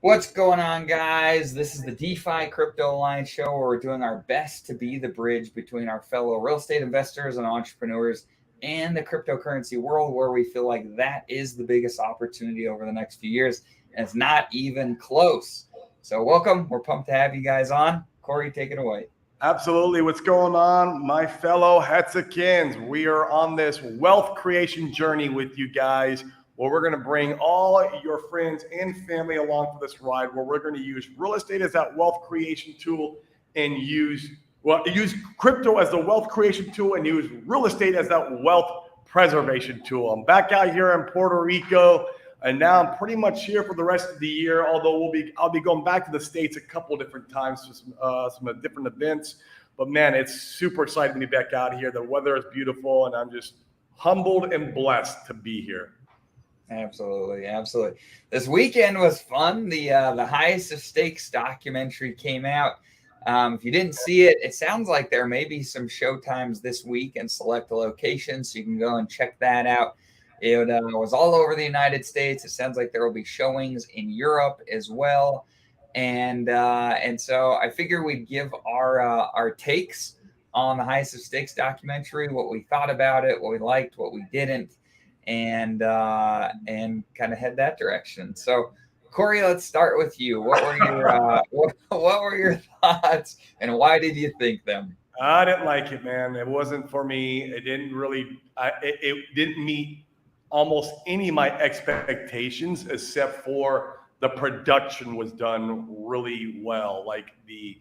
What's going on, guys? This is the DeFi Crypto Alliance show where we're doing our best to be the bridge between our fellow real estate investors and entrepreneurs and the cryptocurrency world, where we feel like that is the biggest opportunity over the next few years. And it's not even close. So, welcome. We're pumped to have you guys on. Corey, take it away. Absolutely. What's going on, my fellow Hexicans? We are on this wealth creation journey with you guys, where we're going to bring all your friends and family along for this ride, where we're going to use real estate as that wealth creation tool and use crypto as the wealth creation tool and use real estate as that wealth preservation tool. I'm back out here in Puerto Rico, and now I'm pretty much here for the rest of the year, although I'll be going back to the States a couple of different times for some different events. But man, it's super exciting to be back out here. The weather is beautiful, and I'm just humbled and blessed to be here. Absolutely. This weekend was fun. The Highest of Stakes documentary came out. If you didn't see it, it sounds like there may be some showtimes this week in select locations, so you can go and check that out. It was all over the United States. It sounds like there will be showings in Europe as well, and so I figure we'd give our takes on the Highest of Stakes documentary, what we thought about it, what we liked, what we didn't. And kind of head that direction. So, Corey, let's start with you. What were your what were your thoughts, and why did you think them? I didn't like it, man. It wasn't for me. It didn't really. It didn't meet almost any of my expectations, except for the production was done really well, like the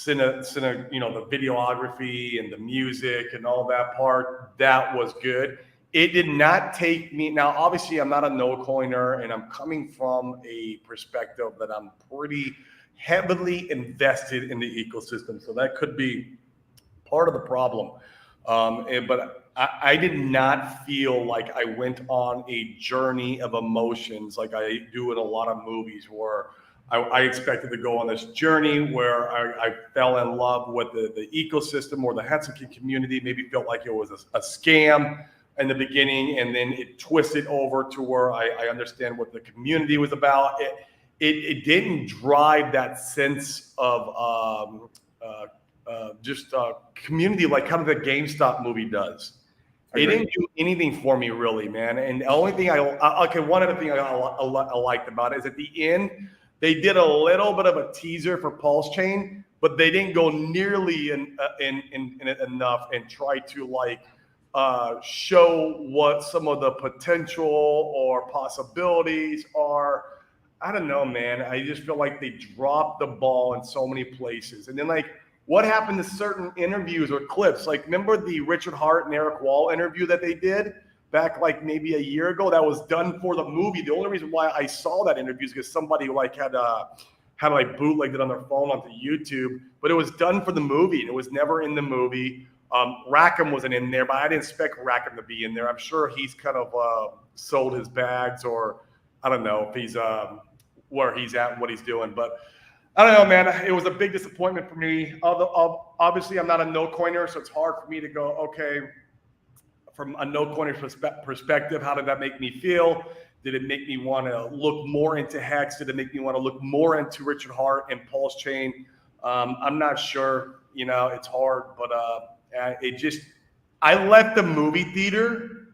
the videography and the music and all that part. That was good. It did not take me. Now, obviously, I'm not a no-coiner, and I'm coming from a perspective that I'm pretty heavily invested in the ecosystem. So that could be part of the problem. But I did not feel like I went on a journey of emotions like I do in a lot of movies, where I expected to go on this journey where I fell in love with the ecosystem or the Hexican community. Maybe felt like it was a scam in the beginning, and then it twisted over to where I understand what the community was about. It didn't drive that sense of just community like kind of the GameStop movie does. It didn't do anything for me, really, man. And the only thing one other thing I liked about it is at the end, they did a little bit of a teaser for Pulse Chain, but they didn't go nearly in it enough and try to show what some of the potential or possibilities are. I don't know, man. I just feel like they dropped the ball in so many places. And then what happened to certain interviews or clips? Remember the Richard Hart and Eric Wall interview that they did back maybe a year ago? That was done for the movie. The only reason why I saw that interview is because somebody had bootlegged it on their phone onto YouTube, but it was done for the movie and it was never in the movie. Rackham wasn't in there, but I didn't expect Rackham to be in there. I'm sure he's kind of sold his bags, or I don't know if he's where he's at and what he's doing. But I don't know, man. It was a big disappointment for me. Obviously, I'm not a no-coiner, so it's hard for me to go, okay, from a no-coiner perspective, how did that make me feel? Did it make me want to look more into Hex? Did it make me want to look more into Richard Hart and Pulse Chain? I'm not sure. It's hard, but I left the movie theater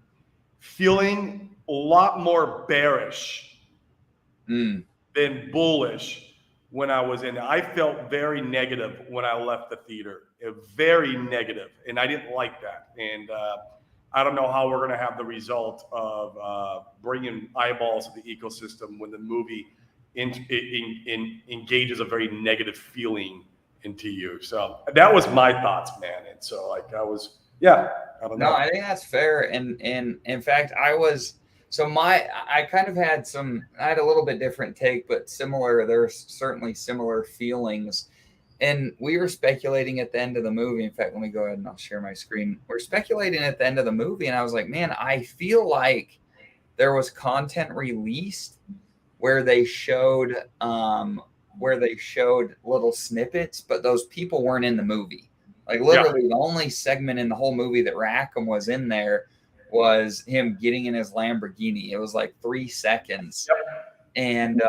feeling a lot more bearish than bullish when I was in. I felt very negative when I left the theater, very negative, and I didn't like that. And I don't know how we're going to have the result of bringing eyeballs to the ecosystem when the movie engages a very negative feeling into you. So that was my thoughts, man. And so I don't know. No, I think that's fair. And in fact, I kind of had I had a little bit different take, but similar. There's certainly similar feelings. And we were speculating at the end of the movie. In fact, let me go ahead and I'll share my screen. We're speculating at the end of the movie, and I was like, man, I feel like there was content released where they showed little snippets, but those people weren't in the movie. Literally, the only segment in the whole movie that Rackham was in there was him getting in his Lamborghini. It was 3 seconds. And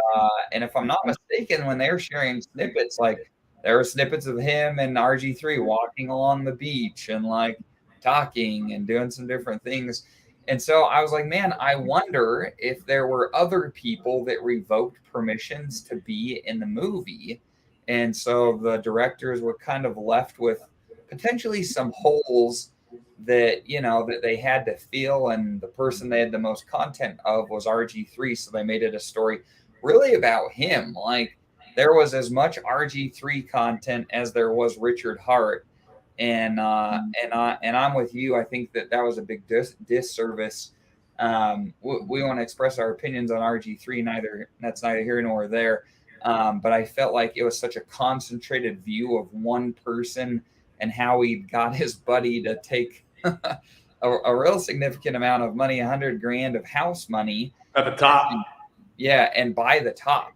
if I'm not mistaken, when they were sharing snippets, like there were snippets of him and RG3 walking along the beach and like talking and doing some different things. And so I was like, man, I wonder if there were other people that revoked permissions to be in the movie. And so the directors were kind of left with potentially some holes that, you know, that they had to fill. And the person they had the most content of was RG3. So they made it a story really about him. Like there was as much RG3 content as there was Richard Hart. And I'm with you. I think that was a big disservice. We want to express our opinions on RG3. That's neither here nor there. But I felt like it was such a concentrated view of one person and how he got his buddy to take a real significant amount of money, $100,000 of house money at the top. And buy the top.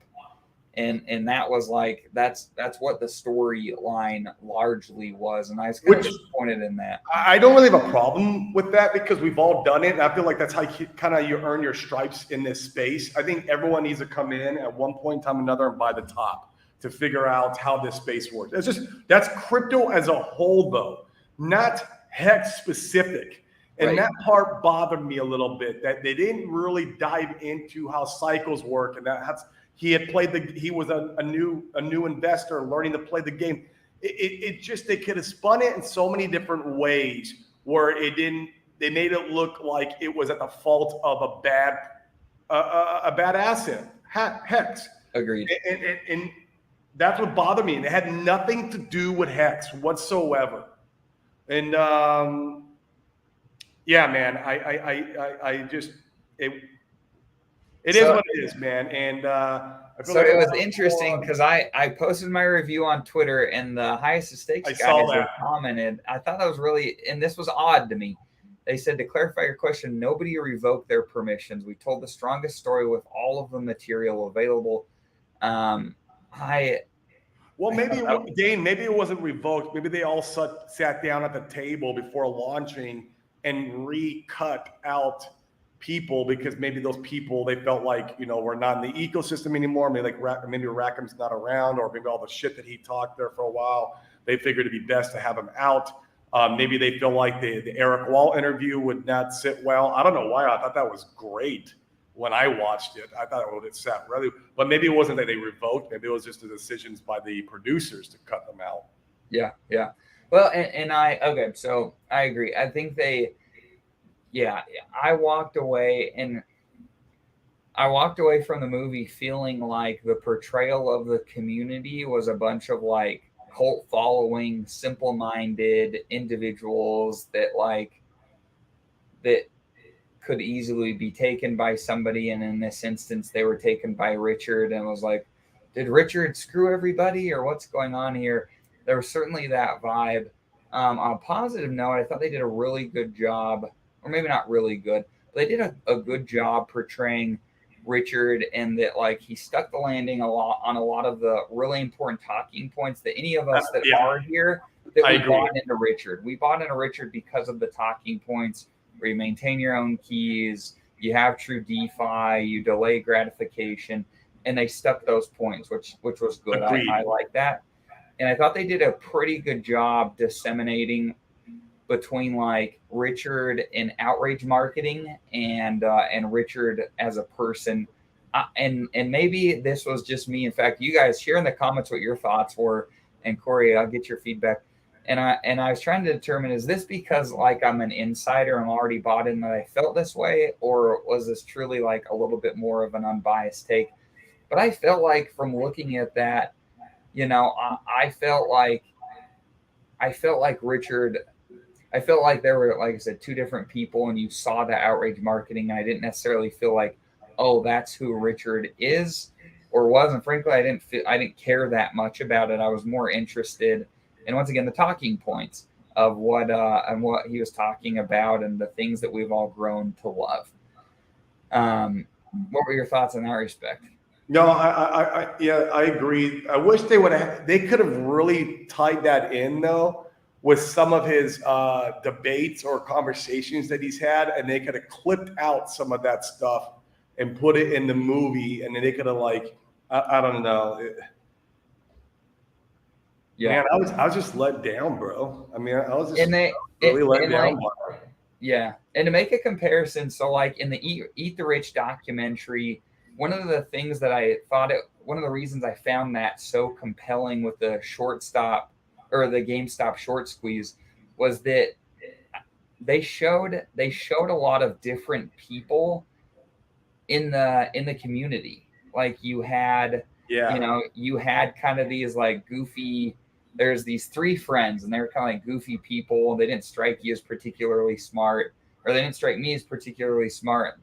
And that was like that's what the storyline largely was, and I was kind of disappointed in that. I don't really have a problem with that because we've all done it. And I feel like that's how you earn your stripes in this space. I think everyone needs to come in at one point in time or another and buy the top to figure out how this space works. That's crypto as a whole, though, not Hex specific. And Right. that part bothered me a little bit, that they didn't really dive into how cycles work, and he was a new investor learning to play the game. They could have spun it in so many different ways where they made it look like it was at the fault of a bad asset, Hex. Agreed. And that's what bothered me. And it had nothing to do with Hex whatsoever. And yeah, man, it is what it is, man. And so it was interesting because I posted my review on Twitter, and the highest stakes guys commented. I thought that was really, and this was odd to me. They said, to clarify your question, nobody revoked their permissions. We told the strongest story with all of the material available. Maybe it wasn't revoked. Maybe they all sat down at the table before launching and recut out people, because maybe those people, they felt like, we're not in the ecosystem anymore. Maybe Rackham's not around, or maybe all the shit that he talked there for a while, they figured it'd be best to have him out. Maybe they feel like the Eric Wall interview would not sit well. I don't know why. I thought that was great when I watched it. I thought it would have sat really, but maybe it wasn't that they revoked. Maybe it was just the decisions by the producers to cut them out. Yeah. Well, so I agree. I think I walked away from the movie feeling like the portrayal of the community was a bunch of like cult following, simple-minded individuals that could easily be taken by somebody. And in this instance, they were taken by Richard, and was like, did Richard screw everybody, or what's going on here? There was certainly that vibe. On a positive note, I thought they did a really good job, or maybe not really good, but they did a good job portraying Richard, and that like he stuck the landing on a lot of the really important talking points that any of us that are here, that we bought into Richard. We bought into Richard because of the talking points where you maintain your own keys, you have true DeFi, you delay gratification, and they stuck those points, which was good. I like that. And I thought they did a pretty good job disseminating between like Richard and outrage marketing and Richard as a person. And maybe this was just me. In fact, you guys share in the comments what your thoughts were. And Corey, I'll get your feedback. And I was trying to determine, is this because like I'm an insider, I'm already bought in, that I felt this way, or was this truly like a little bit more of an unbiased take? But I felt like from looking at that, I felt like Richard, I felt like there were, like I said, two different people, and you saw the outrage marketing, and I didn't necessarily feel like, oh, that's who Richard is or was. And frankly, I didn't care that much about it. I was more interested in, once again, the talking points of what he was talking about and the things that we've all grown to love. What were your thoughts in that respect? No, I agree. I wish they could have really tied that in though with some of his debates or conversations that he's had, and they could have clipped out some of that stuff and put it in the movie, and then they could have like, I don't know. Yeah. Man, I was just let down, bro. I mean, I was just really let down. Like, yeah. And to make a comparison, so like in the Eat the Rich documentary, one of the things that I thought one of the reasons I found that so compelling with the shortstop or the GameStop short squeeze was that they showed a lot of different people in the community. Like you had kind of these like goofy, there's these three friends and they were kind of like goofy people. They didn't strike you as particularly smart, or they didn't strike me as particularly smart,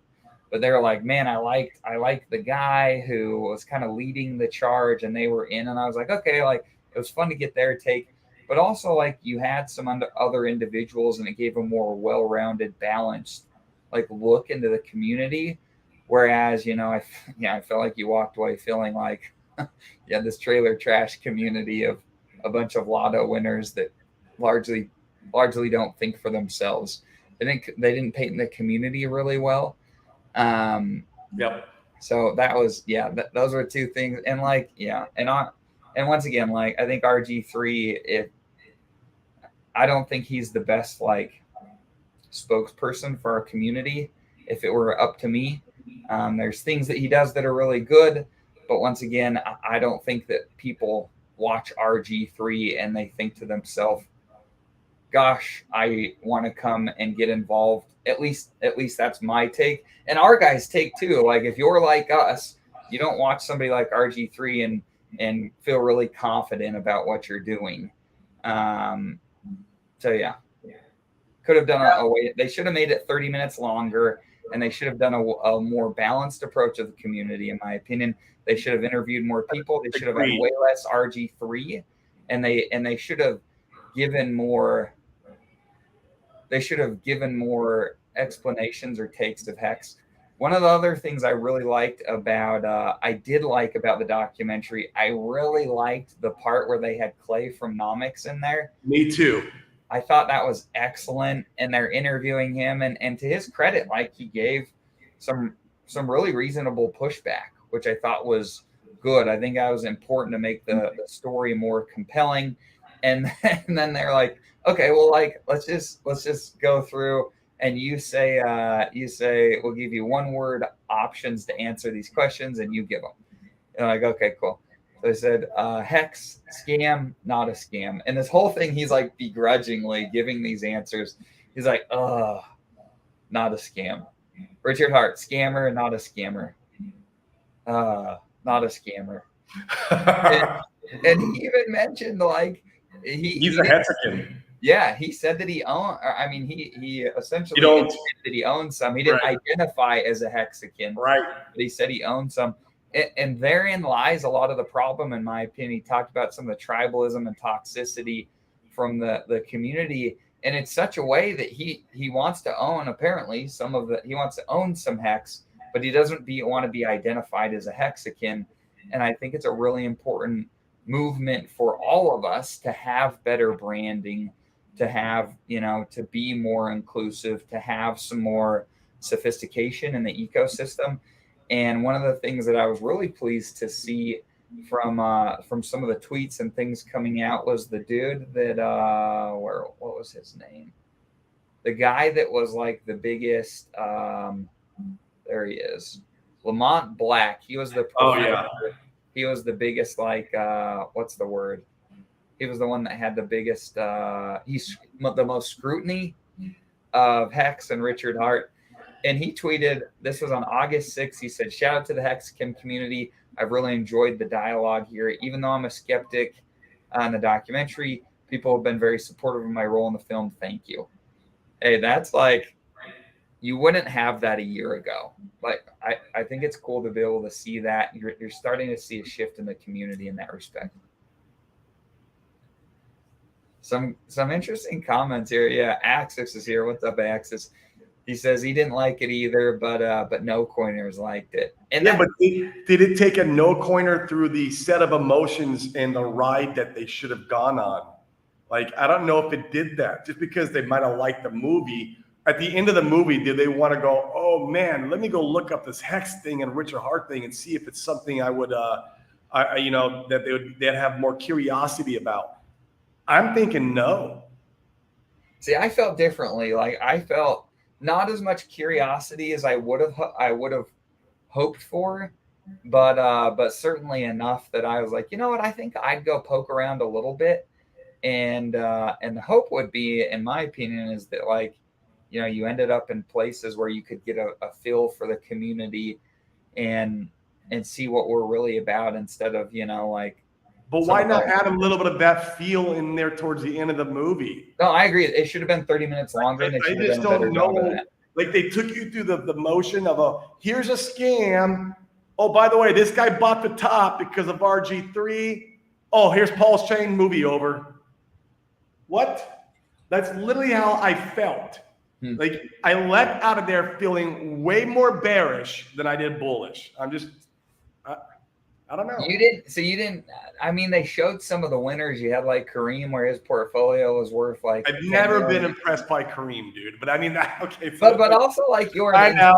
but they were like, man, I liked the guy who was kind of leading the charge, and they were in, and I was like, okay, like it was fun to get their take. But also like you had some other individuals, and it gave a more well-rounded, balanced like look into the community. Whereas, I felt like you walked away feeling like this trailer trash community of a bunch of lotto winners that largely don't think for themselves. They didn't paint the community really well. Yep. So that was, those were two things. And like, and once again, like I think RG3, I don't think he's the best like spokesperson for our community. If it were up to me, there's things that he does that are really good, but once again, I don't think that people watch RG3 and they think to themselves, gosh, I want to come and get involved. At least that's my take, and our guys' take too. Like if you're like us, you don't watch somebody like RG3 and feel really confident about what you're doing. So yeah, could have done a way. They should have made it 30 minutes longer, and they should have done a more balanced approach of the community. In my opinion, they should have interviewed more people. They should have had way less RG3, and they should have given more. They should have given more explanations or takes of Hex. One of the other things I really liked about the documentary, I really liked the part where they had Clay from Nomics in there. Me too. I thought that was excellent, and they're interviewing him, and to his credit, like he gave some really reasonable pushback, which I thought was good. I think that was important to make the story more compelling. And then they're like, okay, well, like let's just go through, and you say we'll give you one word options to answer these questions, and you give them. And I'm like, okay, cool. So I said, Hex, scam, not a scam. And this whole thing, he's like begrudgingly giving these answers. He's like, not a scam. Richard Hart, scammer, not a scammer. Not a scammer. and he even mentioned like he's a Hexican. Yeah, he said that he owned. I mean, he essentially that he owned some. He didn't identify as a Hexican, right? But he said he owned some. And therein lies a lot of the problem, in my opinion. He talked about some of the tribalism and toxicity from the community, and it's such a way that he wants to own, apparently, he wants to own some Hex, but he doesn't want to be identified as a Hexican. And I think it's a really important movement for all of us to have better branding, to have, to be more inclusive, to have some more sophistication in the ecosystem. And one of the things that I was really pleased to see from some of the tweets and things coming out was the dude that what was his name? The guy that was like the biggest. There he is, Lamont Black. He was the He was the biggest like what's the word? He was the one that had the biggest. He's the most scrutiny of Hex and Richard Hart. And he tweeted, this was on August 6th. He said, shout out to the Hexagon community. I've really enjoyed the dialogue here. Even though I'm a skeptic on the documentary, people have been very supportive of my role in the film. Thank you. Hey, that's like, you wouldn't have that a year ago. Like, I think it's cool to be able to see that. You're starting to see a shift in the community in that respect. Some interesting comments here. Yeah, Axis is here. What's up, Axis? He says he didn't like it either, but no coiners liked it. And but did it take a no coiner through the set of emotions and the ride that they should have gone on? Like, I don't know if it did that. Just because they might have liked the movie, at the end of the movie, did they want to go, oh man, let me go look up this Hex thing and Richard Hart thing and see if it's something I would, that they'd have more curiosity about? I'm thinking no. See, I felt differently. Like I felt not as much curiosity as I would have hoped for, but certainly enough that I was like, you know what, I think I'd go poke around a little bit, and the hope would be, in my opinion, is that like, you ended up in places where you could get a feel for the community and see what we're really about instead of like. But why not add a little bit of that feel in there towards the end of the movie? No, I agree. It should have been 30 minutes longer. And I just don't know. Like they took you through the motion of here's a scam. Oh, by the way, this guy bought the top because of RG3. Oh, here's Paul's Chain, movie over. What? That's literally how I felt. Like I left out of there feeling way more bearish than I did bullish. I don't know. You didn't. I mean, they showed some of the winners. You had like Kareem, where his portfolio was worth like. I've never been impressed by Kareem, dude. But I mean, okay. But also like yours. I know.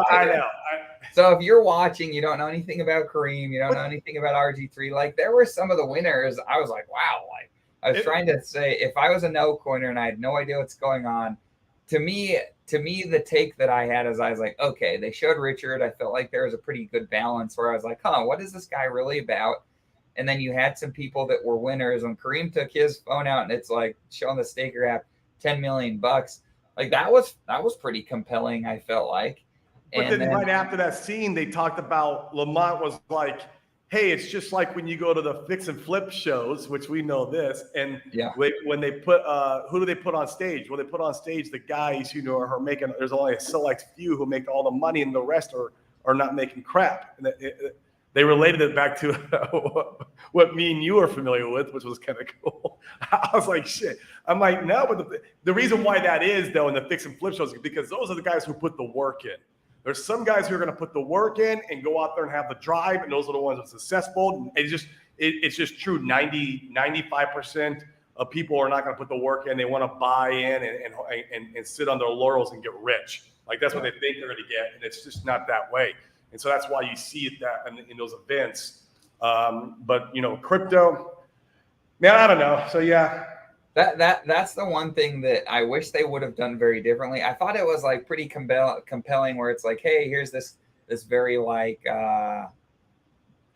So if you're watching, you don't know anything about Kareem, you don't know anything about RG3. Like there were some of the winners. I was like, wow. Like I was trying to say, if I was a no coiner and I had no idea what's going on, to me, the take that I had is I was like, okay, they showed Richard. I felt like there was a pretty good balance where I was like, what is this guy really about? And then you had some people that were winners. When Kareem took his phone out and it's like showing the staker app, $10 million. Like that was pretty compelling, I felt like. But then right after that scene, they talked about Lamont was like, hey, it's just like when you go to the fix and flip shows, which we know this. And when they put, who do they put on stage? Well, they put on stage the guys who are making, there's only a select few who make all the money and the rest are not making crap. And they related it back to what me and you are familiar with, which was kind of cool. I was like, shit. I'm like, no, but the reason why that is, though, in the fix and flip shows is because those are the guys who put the work in. There's some guys who are going to put the work in and go out there and have the drive, and those are the ones that are successful. And it's just true. 95% of people are not going to put the work in. They want to buy in and sit on their laurels and get rich. Like that's what they think they're going to get, and it's just not that way. And so that's why you see it that in those events. But crypto, man, I don't know. So yeah. That's the one thing that I wish they would have done very differently. I thought it was like pretty compelling where it's like, hey, here's this very like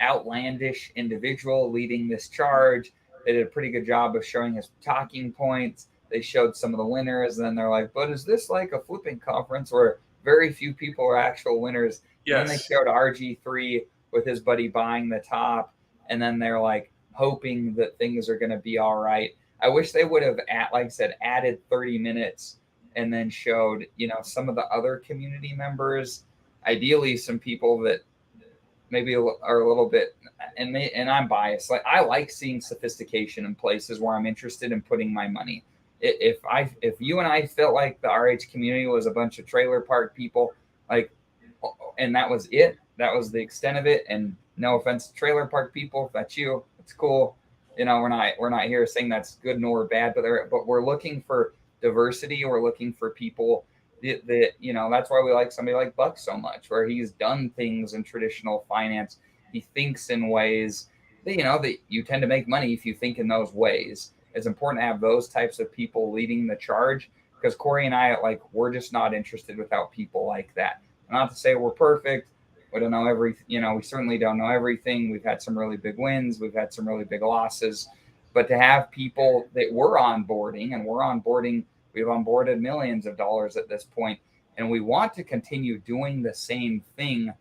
outlandish individual leading this charge. They did a pretty good job of showing his talking points. They showed some of the winners, and then they're like, but is this like a flipping conference where very few people are actual winners? Yes. And then they showed RG3 with his buddy buying the top, and then they're like hoping that things are going to be all right. I wish they would have, like I said, added 30 minutes and then showed, some of the other community members, ideally some people that maybe are a little bit, and I'm biased. Like I like seeing sophistication in places where I'm interested in putting my money. If you and I felt like the RH community was a bunch of trailer park people, like, and that was it, that was the extent of it. And no offense to trailer park people, if that's you, it's cool. We're not here saying that's good nor bad, but we're looking for diversity. We're looking for people that that's why we like somebody like Buck so much, where he's done things in traditional finance. He thinks in ways that, that you tend to make money if you think in those ways. It's important to have those types of people leading the charge, because Corey and I, we're just not interested without people like that. Not to say we're perfect. We don't know we certainly don't know everything. We've had some really big wins. We've had some really big losses. But to have people that we're onboarding, we've onboarded millions of dollars at this point, and we want to continue doing the same thing.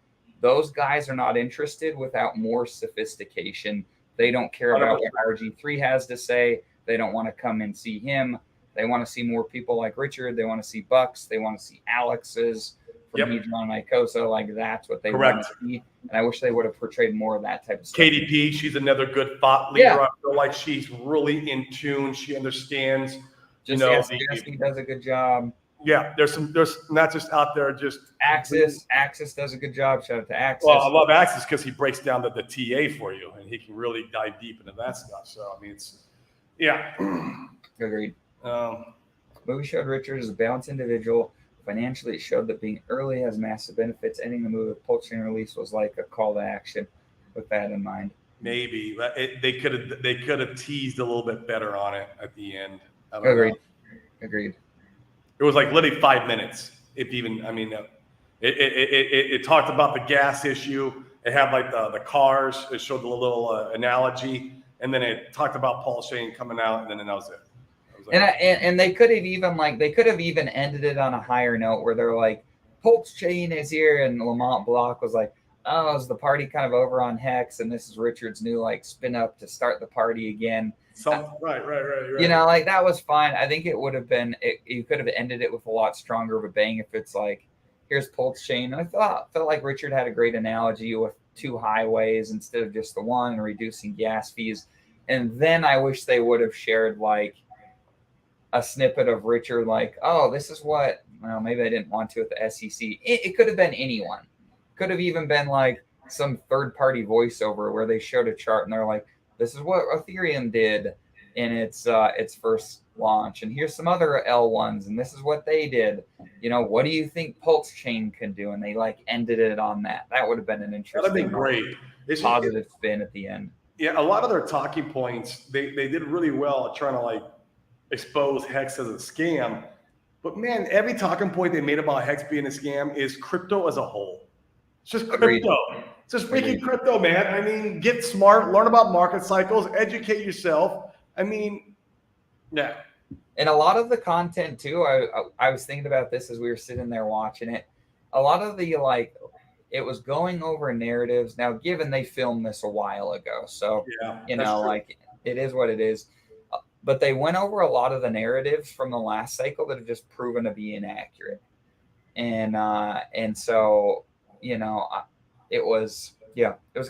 Those guys are not interested without more sophistication. They don't care about what RG3 has to say. They don't want to come and see him. They want to see more people like Richard. They want to see Bucks. They want to see Alex's. From Hedron and Icosa, like that's what they want to see. And I wish they would have portrayed more of that type of stuff. KDP, she's another good thought leader. Yeah. I feel like she's really in tune. She understands. Jesse does a good job. Yeah, there's not just out there just Axis does a good job. Shout out to Axis. Well, I love Axis because he breaks down the TA for you, and he can really dive deep into that stuff. So I mean, agreed. But we showed Richard as a balanced individual, Financially, it showed that being early has massive benefits. Ending the move with pulse chain release was like a call to action. With that in mind, maybe but they could have teased a little bit better on it at the end. I don't know. Agreed. It was like literally 5 minutes, if even. I mean, it talked about the gas issue. It had like the cars. It showed the little analogy, and then it talked about Paul Shane coming out, and then that was it. Like, and they could have even ended it on a higher note where they're like, Pulse Chain is here, and Lamont Block was like, oh, is the party kind of over on Hex, and this is Richard's new like spin up to start the party again. Right. You know, like that was fine. I think it would have been. You could have ended it with a lot stronger of a bang if it's like, here's Pulse Chain. And I felt like Richard had a great analogy with 2 highways instead of just the one, and reducing gas fees. And then I wish they would have shared like a snippet of Richard, like, oh, this is what. Well, maybe I didn't want to with the SEC. It could have been anyone. Could have even been like some third-party voiceover where they showed a chart and they're like, this is what Ethereum did in its first launch, and here's some other L1s, and this is what they did. You know, what do you think Pulse Chain can do? And they like ended it on that. That would have been an interesting, that'd be great. Positive spin at the end. Yeah, a lot of their talking points, they did really well at trying to like expose Hex as a scam. But man, every talking point they made about Hex being a scam is crypto as a whole. It's just crypto. Agreed. It's just freaking crypto, man. I mean, get smart, learn about market cycles, educate yourself. I mean, yeah. And a lot of the content too, I was thinking about this as we were sitting there watching it. A lot of the like, it was going over narratives. Now, given they filmed this a while ago, so you know, like it is what it is. But they went over a lot of the narratives from the last cycle that have just proven to be inaccurate, and so you know, it was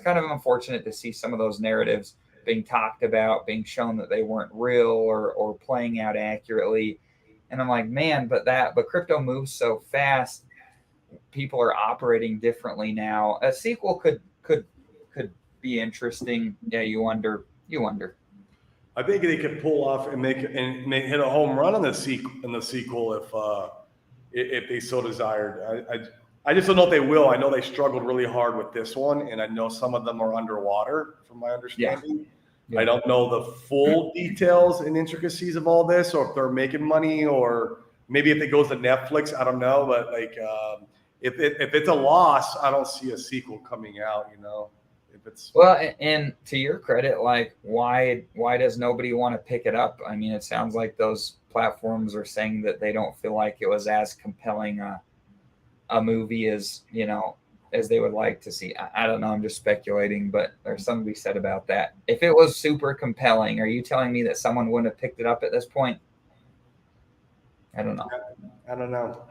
kind of unfortunate to see some of those narratives being talked about, being shown that they weren't real or playing out accurately. And I'm like, man, but crypto moves so fast. People are operating differently now. A sequel could be interesting. Yeah, you wonder. I think they could pull off and hit a home run on the sequel if they so desired. I just don't know if they will. I know they struggled really hard with this one, and I know some of them are underwater, from my understanding. Yeah. I don't know the full details and intricacies of all this, or if they're making money, or maybe if it goes to Netflix. I don't know, but like if it's a loss, I don't see a sequel coming out. You know, if it's and to your credit, like why does nobody want to pick it up? I mean, it sounds like those platforms are saying that they don't feel like it was as compelling a movie as, you know, as they would like to see. I don't know. I'm just speculating, but there's something to be said about that. If it was super compelling, are you telling me that someone wouldn't have picked it up at this point? I don't know. I don't know.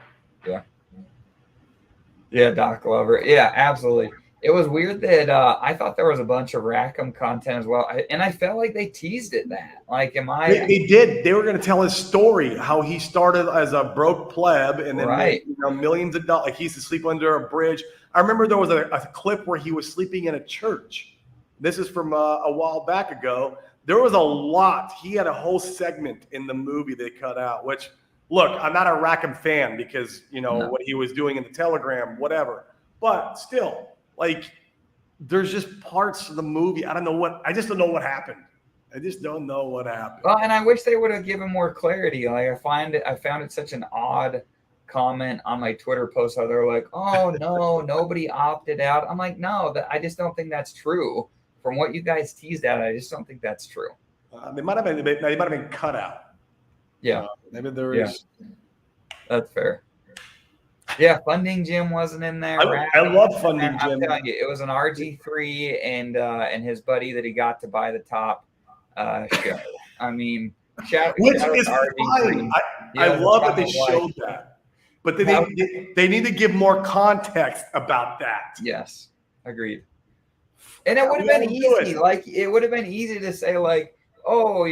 Yeah, Doc Lover. Yeah, absolutely. It was weird that I thought there was a bunch of Rackham content as well, and I felt like they teased it that. Like, They did. They were going to tell his story, how he started as a broke pleb and then made, millions of dollars. Like he used to sleep under a bridge. I remember there was a clip where he was sleeping in a church. This is from a while back ago. There was a lot. He had a whole segment in the movie they cut out. Which, look, I'm not a Rackham fan because what he was doing in the Telegram, whatever. But still. Like, there's just parts of the movie. I just don't know what happened. I just don't know what happened. Well, and I wish they would have given more clarity. Like, I found it such an odd comment on my Twitter post how they're like, oh no, nobody opted out. I'm like, no, I just don't think that's true. From what you guys teased out, I just don't think that's true. They might have been cut out. Yeah. Maybe there is. That's fair. Yeah, Funding Jim wasn't in there. I love Funding Jim. I'm telling you, it was an RG3 and his buddy that he got to buy the top show. I mean, which is fine. I love that they showed that, but they need to give more context about that. Yes, agreed. And it would have been easy. Like it would have been easy to say, like, oh,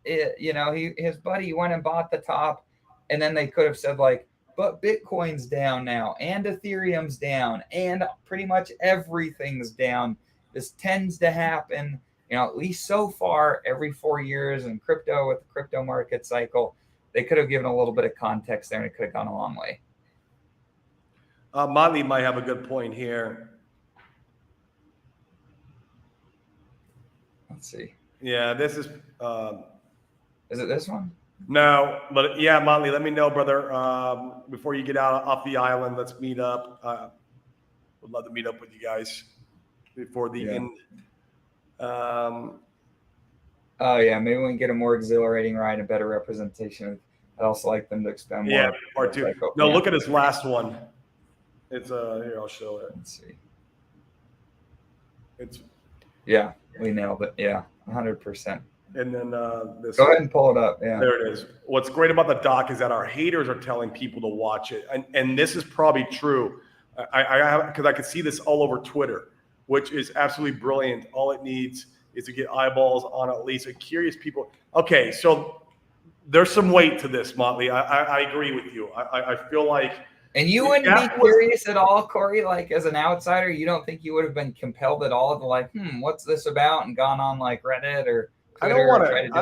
his buddy went and bought the top, and then they could have said like, but Bitcoin's down now, and Ethereum's down, and pretty much everything's down. This tends to happen, at least so far, every 4 years in crypto with the crypto market cycle. They could have given a little bit of context there, and it could have gone a long way. Motley might have a good point here. Let's see. Yeah, this is. Is it this one? No, but yeah, Motley, let me know, brother. Before you get out off the island, let's meet up. Would love to meet up with you guys before the end. Oh yeah, maybe we can get a more exhilarating ride, a better representation. I'd also like them to expand more. Yeah, part two. No, look at his last one. It's here. I'll show it. Let's see. It's we nailed it. Yeah, 100%. And then this. Go ahead and pull it up. Yeah, there it is. What's great about the doc is that our haters are telling people to watch it, and this is probably true. Because I could see this all over Twitter, which is absolutely brilliant. All it needs is to get eyeballs on at least curious people. Okay, so there's some weight to this, Motley. I agree with you. I feel like. And you wouldn't be curious at all, Corey, like as an outsider, you don't think you would have been compelled at all to like, what's this about, and gone on like Reddit or Twitter? I don't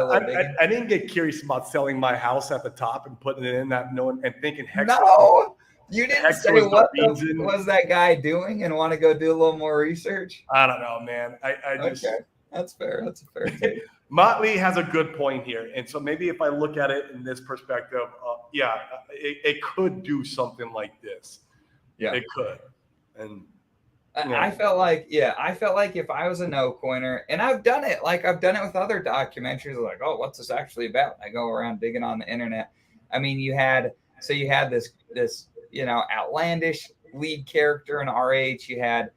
want to. I didn't get curious about selling my house at the top and putting it in that knowing and thinking Hex. No, you didn't say what was that guy doing and want to go do a little more research. I don't know, man. I just. Okay. That's fair. That's a fair take. Motley has a good point here. And so maybe if I look at it in this perspective, it could do something like this. Yeah, it could. And I felt like if I was a no coiner, and I've done it, like I've done it with other documentaries, like, oh, what's this actually about? I go around digging on the internet. I mean, you had this, outlandish lead character in RH. You had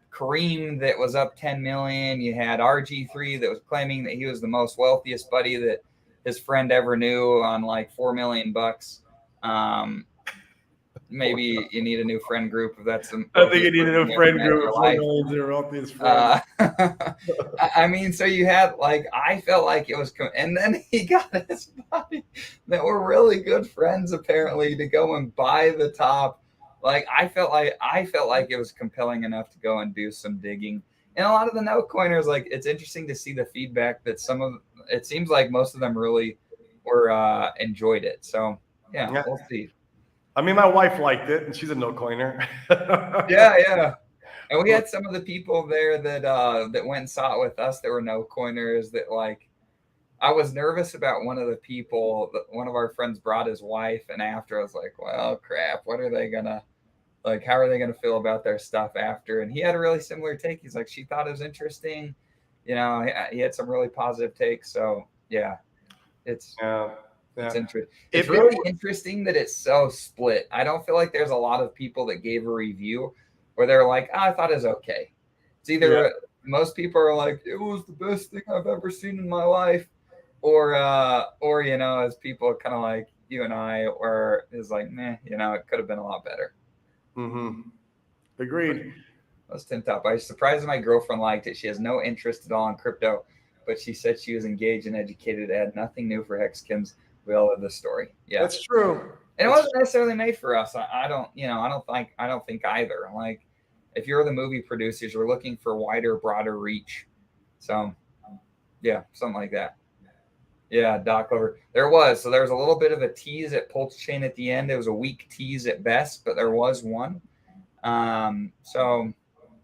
Kareem that was up 10 million. You had RG3 that was claiming that he was the most wealthiest buddy that his friend ever knew on like $4 million. Maybe you need a new friend group if that's some. I think you need a new friend group. I mean, so you had I felt like it was, and then he got his buddy that were really good friends apparently to go and buy the top. I felt like it was compelling enough to go and do some digging. And a lot of the no coiners, it's interesting to see the feedback that it seems like most of them really were enjoyed it. So yeah, we'll see. I mean, my wife liked it, and she's a no coiner. yeah. And we had some of the people there that went and saw it with us that were no coiners that I was nervous about one of the people that one of our friends brought his wife, and after I was like, well, crap, what are they gonna how are they gonna feel about their stuff after? And he had a really similar take. He's like, she thought it was interesting. He had some really positive takes. So yeah, it's interesting. It's really interesting that it's so split. I don't feel like there's a lot of people that gave a review where they're like, I thought it was okay. It's either most people are like, it was the best thing I've ever seen in my life. Or as people kind of like you and I, or is like, meh, it could have been a lot better. Mm-hmm. Agreed. Let's tint up. I was surprised my girlfriend liked it. She has no interest at all in crypto, but she said she was engaged and educated. It had nothing new for Hexkims. We all love the story. Yeah, that's true. And it wasn't necessarily made for us. I don't think either. If you're the movie producers, you're looking for wider, broader reach. So yeah, something like that. Yeah, Doc Lover. There was a little bit of a tease at Pulse Chain at the end. It was a weak tease at best, but there was one. So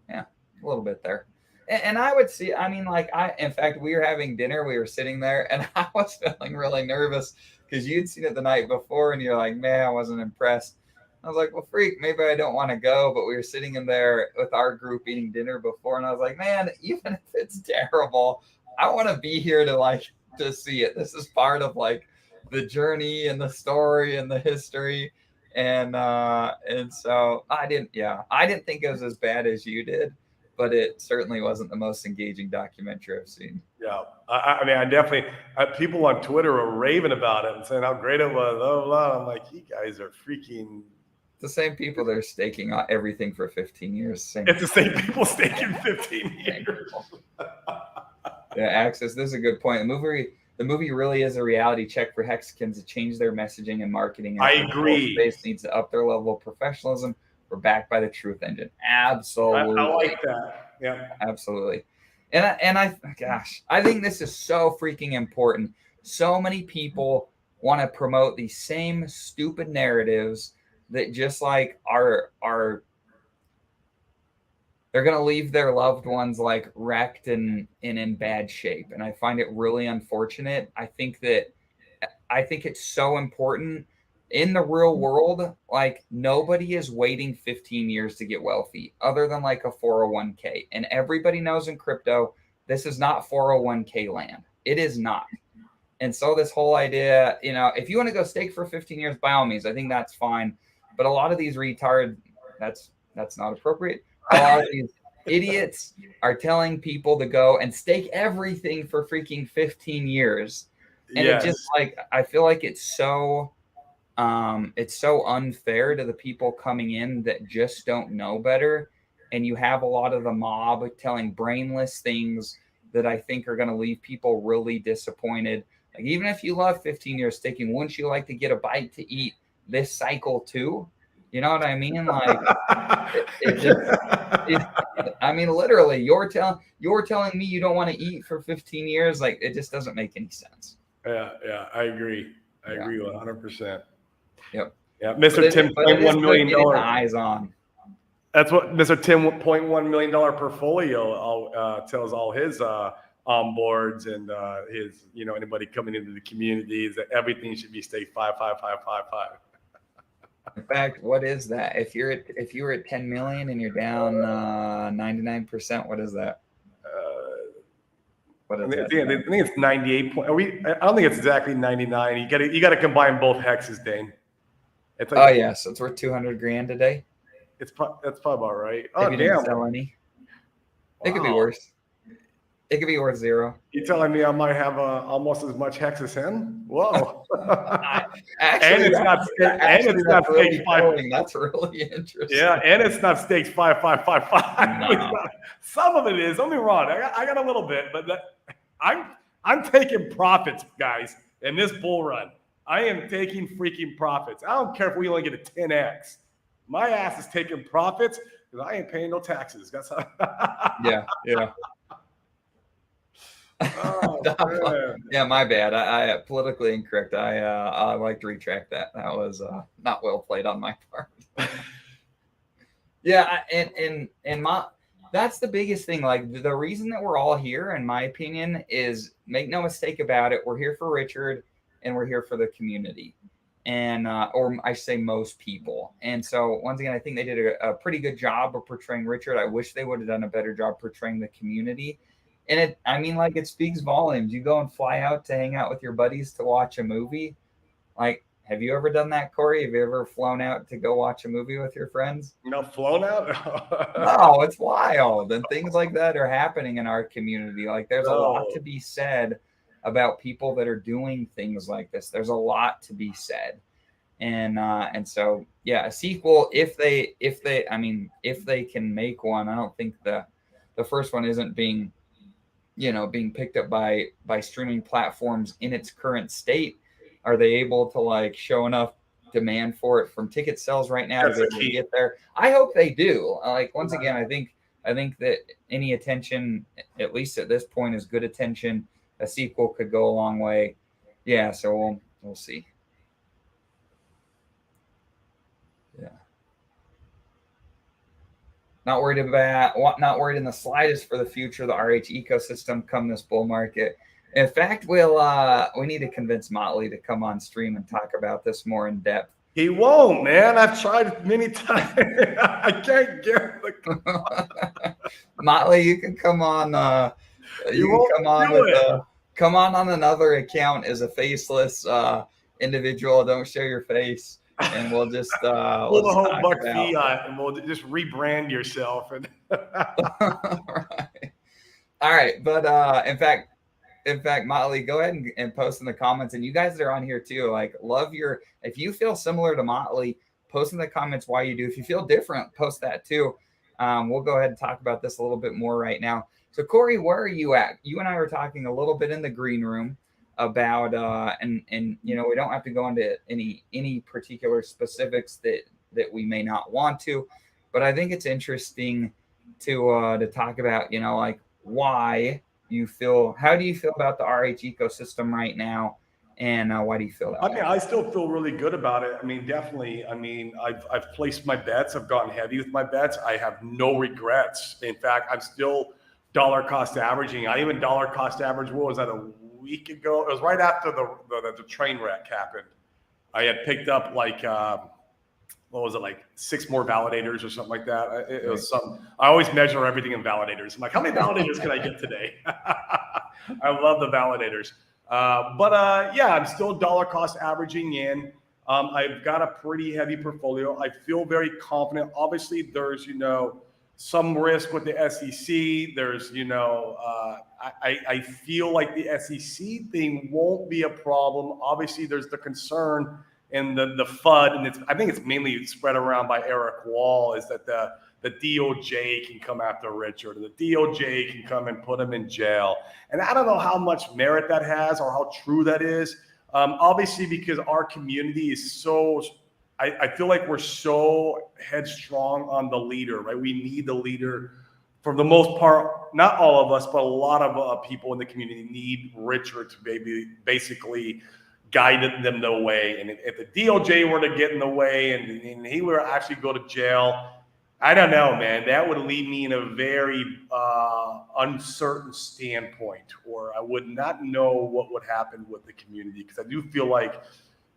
yeah, a little bit there. And I would see, in fact, we were having dinner, we were sitting there, and I was feeling really nervous because you'd seen it the night before, and you're like, man, I wasn't impressed. I was like, well, freak, maybe I don't want to go, but we were sitting in there with our group eating dinner before, and I was like, man, even if it's terrible, I want to be here to see it. This is part of the journey and the story and the history. And so I didn't think it was as bad as you did, but it certainly wasn't the most engaging documentary I've seen. Yeah. I mean, I definitely, people on Twitter were raving about it and saying how great it was. Oh, blah. I'm like, you guys are freaking. The same people that are staking everything for 15 years. It's the same people staking 15 years. Yeah, Access. This is a good point. The movie really is a reality check for Hexikins to change their messaging and marketing. I agree. Space needs to up their level of professionalism. We're backed by the Truth Engine. Absolutely. I like that. Yeah. Absolutely. And I think this is so freaking important. So many people want to promote these same stupid narratives that just like are they're going to leave their loved ones like wrecked and in bad shape. And I find it really unfortunate. I think it's so important in the real world. Like nobody is waiting 15 years to get wealthy other than like a 401k. And everybody knows in crypto, this is not 401k land. It is not. And so this whole idea, if you want to go stake for 15 years, by all means, I think that's fine. But a lot of these retard, that's not appropriate. A lot of these idiots are telling people to go and stake everything for freaking 15 years. And Yes. it just like, I feel like it's so unfair to the people coming in that just don't know better. And you have a lot of the mob telling brainless things that I think are going to leave people really disappointed. Like, even if you love 15 years staking, wouldn't you like to get a bite to eat this cycle too? You know what I mean? Like, I mean, literally, you're telling me you don't want to eat for 15 years. Like, it just doesn't make any sense. Yeah, I agree. I agree 100%. Yep. Yeah, Mr. $10.1 million. Eyes on. That's what Mr. $10.1 million portfolio tells all his onboards and his, anybody coming into the community is that everything should be staked 5, 5, 5, 5, 5. In fact, what is that? If you were at 10 million and you're down 99%, what is that? What is I think it's 98. I don't think it's exactly 99. You got to combine both hexes, Dane. It's like, so it's worth 200 grand a day. That's probably about right. If you didn't sell any, it could be worse. It could be worth zero. You're telling me I might have almost as much hex as him? Whoa! Actually, and it's not staked 5. That's really interesting. Yeah, and it's not staked 5, 5, 5, 5. No. Some of it is. Don't be wrong. I got a little bit, but I'm taking profits, guys, in this bull run. I am taking freaking profits. I don't care if we only get a 10x. My ass is taking profits because I ain't paying no taxes. That's how. Yeah. Oh, yeah, my bad. I politically incorrect. I like to retract that. That was not well played on my part. Yeah, and that's the biggest thing. Like, the reason that we're all here, in my opinion, is, make no mistake about it, we're here for Richard and we're here for the community. And or I say most people. And so once again, I think they did a pretty good job of portraying Richard. I wish they would have done a better job portraying the community. And it speaks volumes. You go and fly out to hang out with your buddies to watch a movie. Like, have you ever done that, Corey? Have you ever flown out to go watch a movie with your friends? Flown out? No, it's wild. And things like that are happening in our community. Like, there's a lot to be said about people that are doing things like this. There's a lot to be said. And so, yeah, a sequel, if they can make one. I don't think the first one isn't being picked up by streaming platforms in its current state. Are they able to like show enough demand for it from ticket sales right now to be able to get there? I hope they do. Like, once again, I think that any attention, at least at this point, is good attention. A sequel could go a long way. Yeah, so we'll see. Yeah. Not worried in the slightest for the future of the RH ecosystem come this bull market. In fact, we need to convince Motley to come on stream and talk about this more in depth. He won't, man. I've tried many times. I can't get the Motley, you can come on. Come on another account as a faceless individual. Don't show your face, and we'll just pull the whole buck fiat, and we'll just rebrand yourself. And all right, but in fact, Motley, go ahead and post in the comments, and you guys that are on here too, like, if you feel similar to Motley, post in the comments why you do. If you feel different, post that too. We'll go ahead and talk about this a little bit more right now. So, Corey, where are you at? You and I were talking a little bit in the green room about, and we don't have to go into any particular specifics that we may not want to, but I think it's interesting to talk about, like, why how do you feel about the RH ecosystem right now, And why do you feel that I way? mean, I still feel really good about it. I mean, definitely. I mean, I've placed my bets. I've gotten heavy with my bets. I have no regrets. In fact, I'm still dollar cost averaging. I even dollar cost average. What was that, a week ago? It was right after the train wreck happened. I had picked up like what was it, like 6 more validators or something like that. It was some. I always measure everything in validators. I'm like, how many validators can I get today? I love the validators. Yeah, I'm still dollar cost averaging in. I've got a pretty heavy portfolio. I feel very confident. Obviously, there's some risk with the SEC. There's I feel like the SEC thing won't be a problem. Obviously, there's the concern and the FUD, and I think it's mainly spread around by Eric Wall, is that the DOJ can come after Richard, and the DOJ can come and put him in jail. And I don't know how much merit that has or how true that is. Obviously, because our community is so, I feel like we're so headstrong on the leader, right? We need the leader. For the most part, not all of us, but a lot of people in the community need Richard to basically guide them the way. And if the DOJ were to get in the way and he were to actually go to jail, I don't know, man. That would leave me in a very uncertain standpoint, or I would not know what would happen with the community, because I do feel like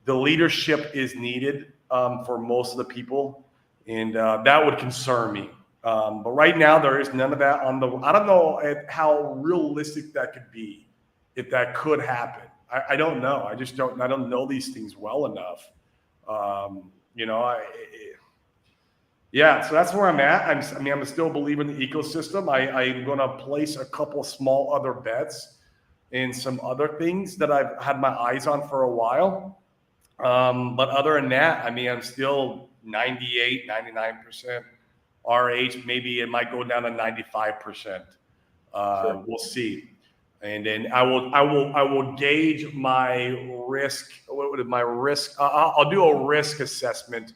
the leadership is needed for most of the people, and that would concern me. But right now, there is none of that on the. I don't know how realistic that could be, if that could happen. I don't know. I just don't. I don't know these things well enough. Yeah, so that's where I'm at. I'm still a believer in the ecosystem. I'm going to place a couple small other bets in some other things that I've had my eyes on for a while. But other than that, I mean, I'm still 98, 99% RH. Maybe it might go down to 95%. Sure. We'll see. And then I will gauge my risk. What would my risk? I'll do a risk assessment,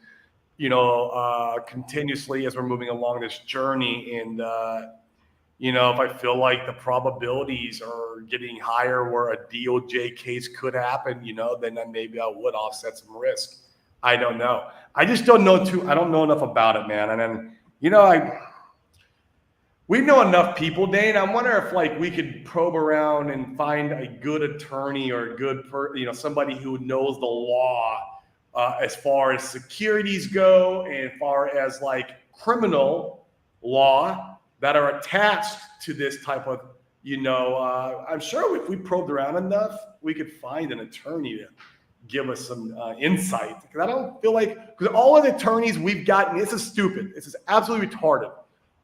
continuously as we're moving along this journey. And, if I feel like the probabilities are getting higher where a DOJ case could happen, then maybe I would offset some risk. I don't know. I just don't know I don't know enough about it, man. And then, we know enough people, Dane. I wonder if we could probe around and find a good attorney or a good, somebody who knows the law as far as securities go, and as far as criminal law that are attached to this type of, I'm sure if we probed around enough, we could find an attorney to give us some insight. Because I don't feel because all of the attorneys we've gotten, this is stupid. This is absolutely retarded.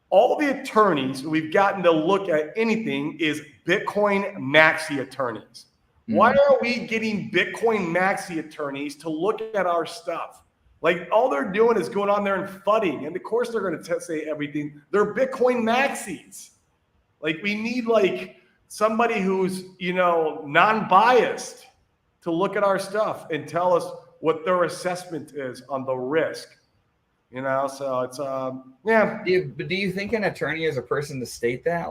All the attorneys we've gotten to look at anything is Bitcoin maxi attorneys. Why are we getting Bitcoin maxi attorneys to look at our stuff? All they're doing is going on there and fudding. And of course they're going to say everything. They're Bitcoin maxis. We need somebody who's, non-biased to look at our stuff and tell us what their assessment is on the risk. So it's yeah. But do you think an attorney is a person to state that?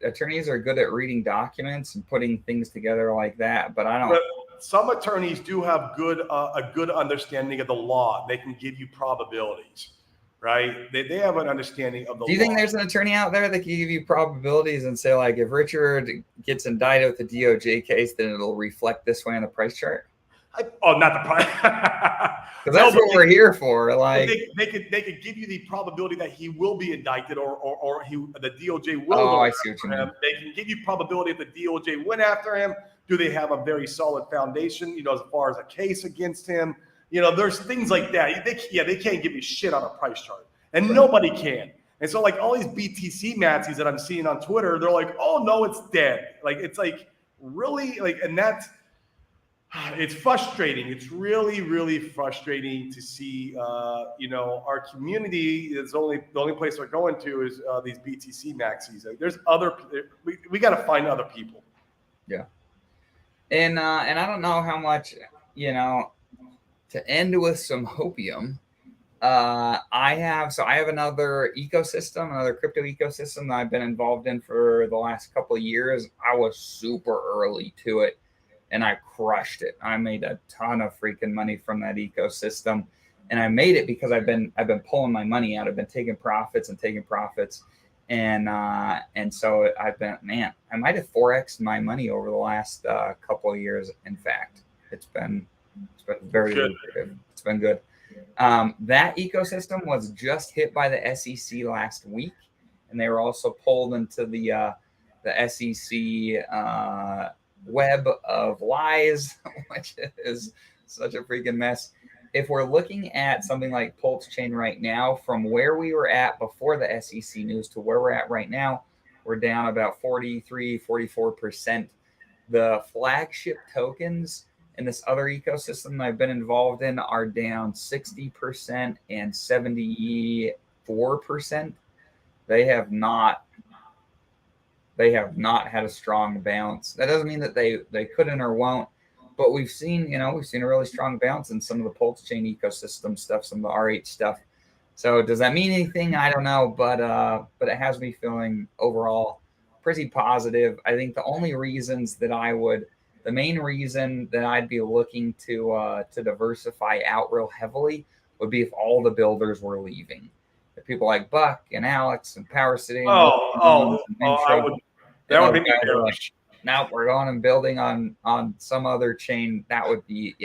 Attorneys are good at reading documents and putting things together like that, but I don't. But some attorneys do have a good understanding of the law. They can give you probabilities, right? They have an understanding of the law. Do you think there's an attorney out there that can give you probabilities and say, if Richard gets indicted with the DOJ case, then it'll reflect this way on the price chart? Not the price. Because that's what we're here for. They could give you the probability that he will be indicted, or the DOJ will. Oh, I see what you mean. They can give you probability if the DOJ went after him. Do they have a very solid foundation? As far as a case against him. There's things like that. They can't give you shit on a price chart, and nobody can. And so all these BTC maxis that I'm seeing on Twitter, they're like, oh no, it's dead. It's really and that's. It's frustrating. It's really, really frustrating to see, our community is the only place they're going to is these BTC maxis. There's we got to find other people. Yeah. And I don't know how much, to end with some hopium. I have another ecosystem, another crypto ecosystem that I've been involved in for the last couple of years. I was super early to it. and I crushed it. I made a ton of freaking money from that ecosystem, and I made it because I've been pulling my money out. I've been taking profits, and so I've been, man, I might have 4x'd my money over the last couple of years. In fact, it's been very lucrative. It's been good. That ecosystem was just hit by the SEC last week, and they were also pulled into the SEC web of lies, which is such a freaking mess. If we're looking at something like Pulse Chain right now, from where we were at before the SEC news to where we're at right now, we're down about 44%. The flagship tokens in this other ecosystem I've been involved in are down 60% and 74%. They have not had a strong bounce. That doesn't mean that they couldn't or won't, but we've seen a really strong bounce in some of the Pulse Chain ecosystem stuff, some of the RH stuff. So does that mean anything? I don't know, but it has me feeling overall pretty positive. I think the main reason that I'd be looking to diversify out real heavily would be if all the builders were leaving. If people like Buck and Alex and Power City. That would be bearish. Now we're going and building on some other chain. That would be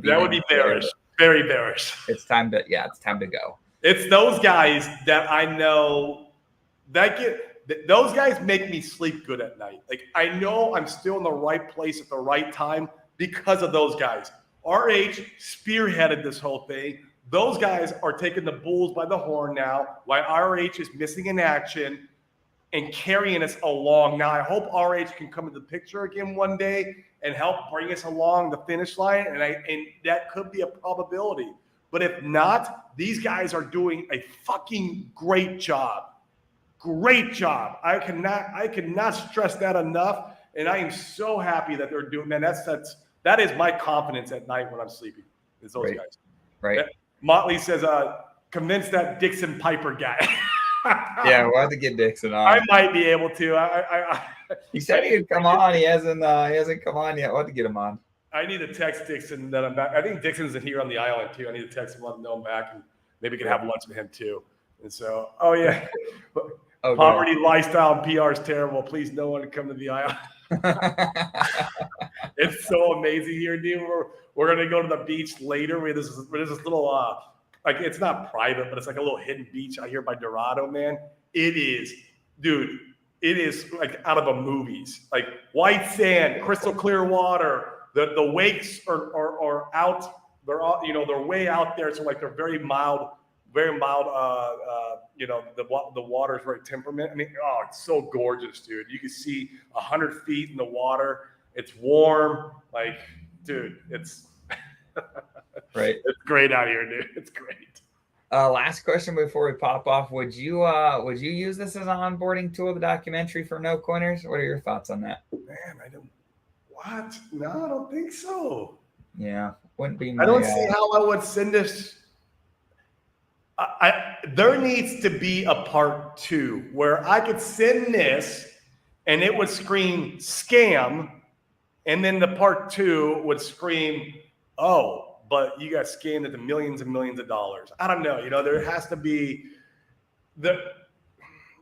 bearish. Very bearish. It's time to go. It's those guys that I know those guys make me sleep good at night. Like, I know I'm still in the right place at the right time because of those guys. RH spearheaded this whole thing. Those guys are taking the bulls by the horn now, while RH is missing in action and carrying us along. Now, I hope RH can come into the picture again one day and help bring us along the finish line, and that could be a probability. But if not, these guys are doing a fucking great job. Great job. I cannot stress that enough, and I am so happy that they're doing. Man, that is my confidence at night when I'm sleeping. Is those guys. Right. Motley says, convince that Dixon Piper guy. Yeah, we'll have to get Dixon on. I might be able to. He said he'd come on. He hasn't come on yet. We'll have to get him on. I need to text Dixon that I'm back. I think Dixon's here on the island too. I need to text him, let him know I'm back, and maybe we can have lunch with him too. And so, poverty, lifestyle, and PR is terrible. Please, no one come to the island. It's so amazing here, dude. We're gonna go to the beach later. There's this little like, it's not private, but it's like a little hidden beach out here by Dorado, man. It is, dude. It is like out of a movies. Like white sand, crystal clear water. The wakes are out. They're all, they're way out there. So like they're very mild. The water's very temperament. I mean, it's so gorgeous, dude. You can see 100 feet in the water. It's warm. Like, dude, it's right. It's great out here, dude. It's great. Last question before we pop off. Would you use this as an onboarding tool, the documentary for no coiners? What are your thoughts on that? Man, what? No, I don't think so. Yeah, wouldn't be. I don't see how I would send this. There needs to be a part 2 where I could send this and it would scream scam, and then the part 2 would scream, oh, but you got scammed into millions and millions of dollars. I don't know. There has to be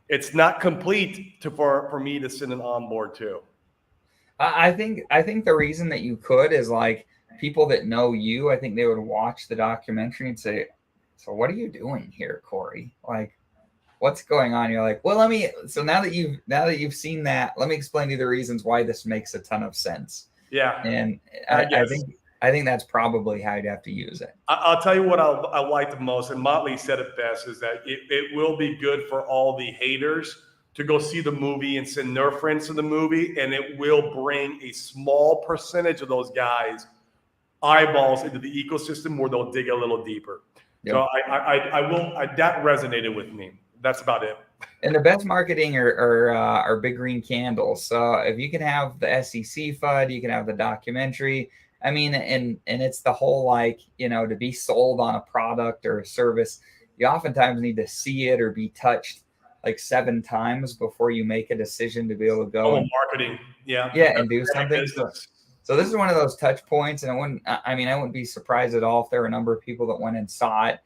it's not complete for me to send an onboard to. I think the reason that you could is like people that know you. I think they would watch the documentary and say, so what are you doing here, Corey? Like, what's going on? You're like, well, so now that you've seen that, let me explain to you the reasons why this makes a ton of sense. Yeah. And I think that's probably how you'd have to use it. I'll tell you what I like the most, and Motley said it best, is that it will be good for all the haters to go see the movie and send their friends to the movie, and it will bring a small percentage of those guys eyeballs into the ecosystem where they'll dig a little deeper. Yep. So that resonated with me. That's about it. And the best marketing are big green candles. So if you can have the SEC FUD, you can have the documentary. I mean, and it's the whole, like, to be sold on a product or a service, you oftentimes need to see it or be touched like 7 times before you make a decision to be able to go. Marketing. Yeah. Yeah. And do something. So this is one of those touch points, and I wouldn't be surprised at all if there were a number of people that went and saw it,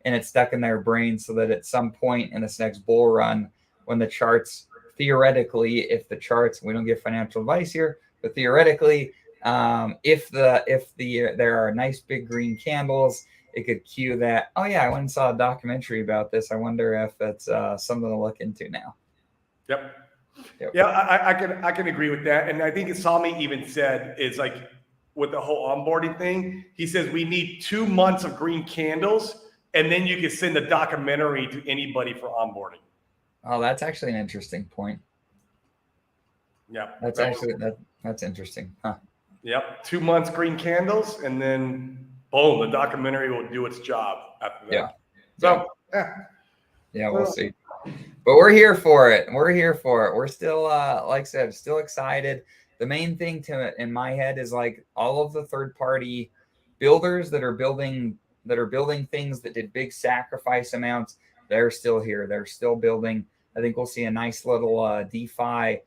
and it stuck in their brain, so that at some point in this next bull run, when the charts, theoretically, if the charts, we don't give financial advice here, but theoretically, if there are nice big green candles, it could cue that. Oh yeah, I went and saw a documentary about this. I wonder if it's something to look into now. Yep. Yep. Yeah, I can agree with that. And I think Sami even said is like with the whole onboarding thing, he says we need 2 months of green candles, and then you can send a documentary to anybody for onboarding. Oh, that's actually an interesting point. Yeah. That's interesting. Huh. Yep. 2 months green candles, and then boom, the documentary will do its job after that. Yeah. So yeah, we'll see. But we're here for it. We're still, like I said, still excited. The main thing in my head is like all of the third-party builders that are building things that did big sacrifice amounts. They're still here. They're still building. I think we'll see a nice little DeFi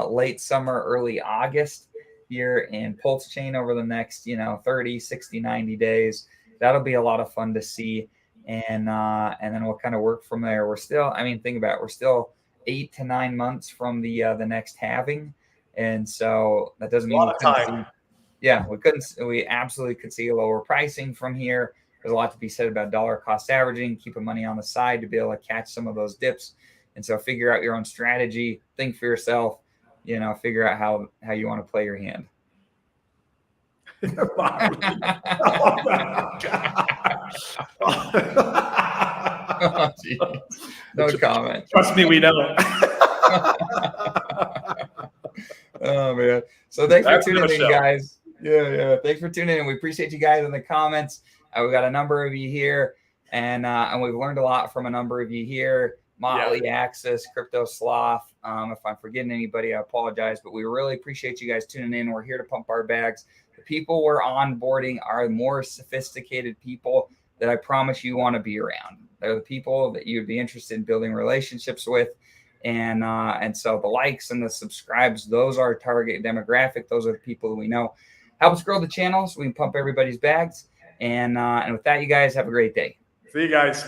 late summer, early August here in Pulse Chain over the next 30, 60, 90 days. That'll be a lot of fun to see. And then we'll kind of work from there. We're still, think about it, we're still 8 to 9 months from the next halving, and so that doesn't mean a lot of time. We absolutely could see lower pricing from here. There's a lot to be said about dollar cost averaging, keeping money on the side to be able to catch some of those dips. And so figure out your own strategy, think for yourself, figure out how you want to play your hand. Oh, no comment. Trust me, we know. Oh man. So thanks for tuning in, guys. Yeah. Thanks for tuning in. We appreciate you guys in the comments. We've got a number of you here, and we've learned a lot from a number of you here. Motley, Axis, Crypto Sloth. If I'm forgetting anybody, I apologize, but we really appreciate you guys tuning in. We're here to pump our bags. The people we're onboarding are more sophisticated people that I promise you want to be around. They're the people that you'd be interested in building relationships with. And so the likes and the subscribes, those are our target demographic. Those are the people that we know. Help us grow the channel so we can pump everybody's bags. And with that, you guys have a great day. See you guys.